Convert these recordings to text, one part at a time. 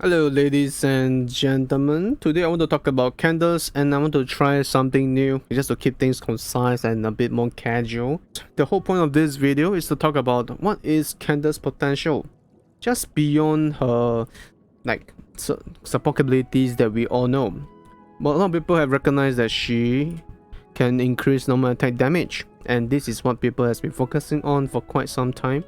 Hello ladies and gentlemen, today I want to talk about Candace and I want to try something new just to keep things concise and a bit more casual. The whole point of this video is to talk about what is Candace's potential, just beyond her support capabilities that we all know. But a lot of people have recognized that she can increase normal attack damage, and this is what people has been focusing on for quite some time.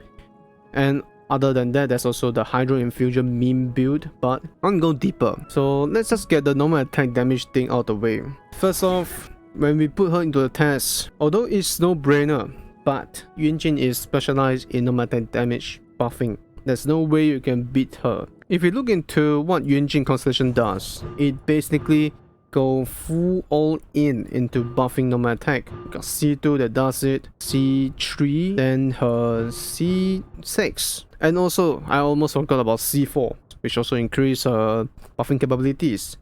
And other than that, there's also the Hydro Infusion meme build, but I want to go deeper. So let's just get the normal attack damage thing out of the way. First off, when we put her into the test, although it's no brainer, but YunJin is specialized in normal attack damage buffing. There's no way you can beat her. If you look into what YunJin Constellation does, it basically go full all in into buffing normal attack. You got C2 that does it, C3, then her C6, and also I almost forgot about C4, which also increase her buffing capabilities.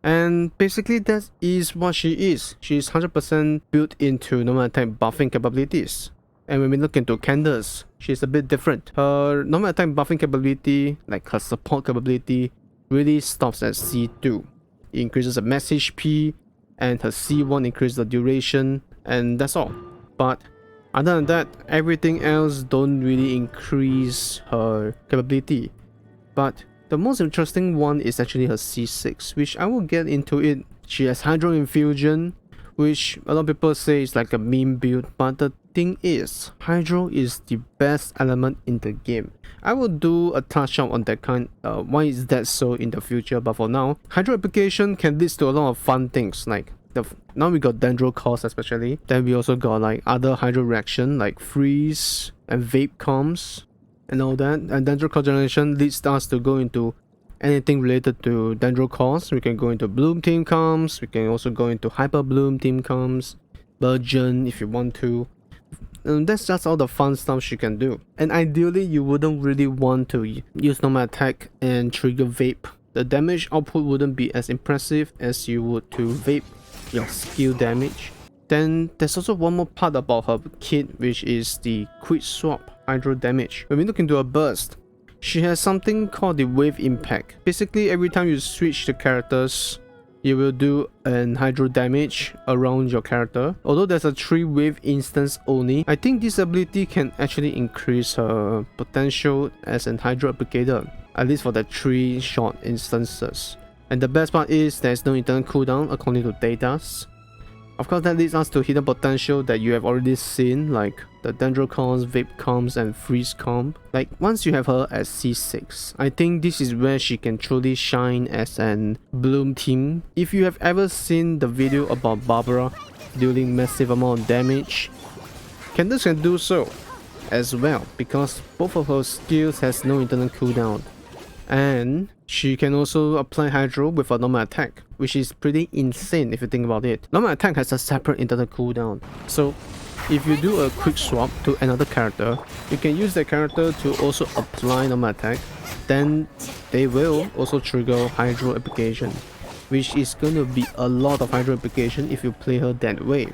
And basically that is what she is. She's 100% built into normal attack buffing capabilities. And when we look into Candace, she's a bit different. Her normal attack buffing capability, like her support capability, really stops at C2. It increases the max HP, and her C1 increases the duration, and that's all. But other than that, everything else don't really increase her capability. But the most interesting one is actually her C6, which I will get into it. She has Hydro Infusion, which a lot of people say is like a meme build, but the thing is, Hydro is the best element in the game. I will do a touch up on that kind, why is that so in the future, but for now, Hydro Application can lead to a lot of fun things, like now we got Dendro Cause especially, then we also got like other Hydro reaction like Freeze and Vape Comms and all that, and Dendro Cause generation leads us to go into anything related to Dendro Cause. We can go into Bloom Team Comms, we can also go into Hyperbloom Team Comms, Burgeon if you want to. And that's just all the fun stuff she can do. And ideally, you wouldn't really want to use normal attack and trigger Vape. The damage output wouldn't be as impressive as you would to Vape your skill damage. Then there's also one more part about her kit, which is the Quick Swap Hydro damage. When we look into a burst, she has something called the Wave Impact. Basically, every time you switch the characters, you will do an Hydro damage around your character. Although there's a 3-wave instance only, I think this ability can actually increase her potential as an Hydro Applicator, at least for the 3 short instances. And the best part is there's no internal cooldown according to datas. Of course, that leads us to hidden potential that you have already seen, like the Dendro Comms, Vape Comms, and Freeze Comp. Like, once you have her at C6, I think this is where she can truly shine as an Bloom team. If you have ever seen the video about Barbara dealing massive amount of damage, Candace can do so as well, because both of her skills has no internal cooldown. And she can also apply Hydro with a normal attack, which is pretty insane if you think about it. Normal attack has a separate internal cooldown, so if you do a quick swap to another character, you can use that character to also apply normal attack, then they will also trigger Hydro Application, which is going to be a lot of Hydro Application if you play her that way.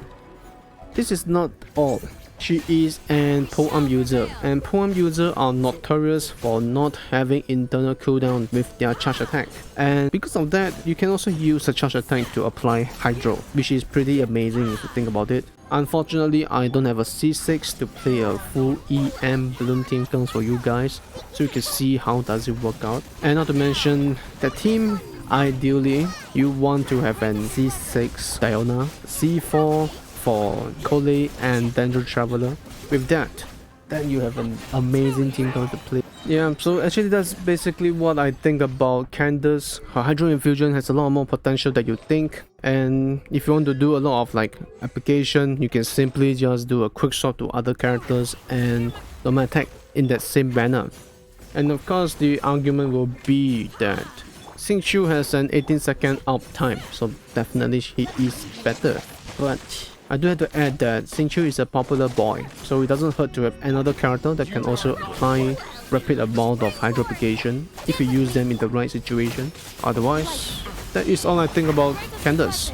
This is not all. She is an polearm user, and polearm users are notorious for not having internal cooldown with their charge attack. And because of that, you can also use a charge attack to apply Hydro, which is pretty amazing if you think about it. Unfortunately, I don't have a C6 to play a full EM Bloom team comes for you guys, so you can see how does it work out. And not to mention, the team, ideally, you want to have an C6 Diona, C4 for Cole and Dendro Traveler. With that, then you have an amazing team to play. Yeah, so actually that's basically what I think about Candace. Her Hydro Infusion has a lot more potential than you think, and if you want to do a lot of like application, you can simply just do a quick swap to other characters and normal attack in that same manner. And of course, the argument will be that Xingqiu has an 18-second uptime, so definitely he is better. But I do have to add that Xingqiu is a popular boy, so it doesn't hurt to have another character that can also apply rapid amount of Hydro Application if you use them in the right situation. Otherwise, that is all I think about Candace.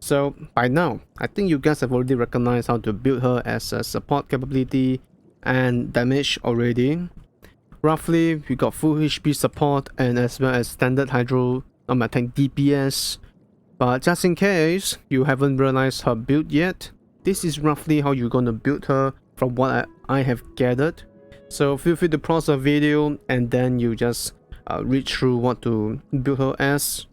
So by now, I think you guys have already recognized how to build her as a support capability and damage already. Roughly, we got full HP support and as well as standard Hydro tank DPS. But just in case you haven't realized her build yet, this is roughly how you're gonna build her from what I have gathered. So feel free to pause the video and then you just read through what to build her as.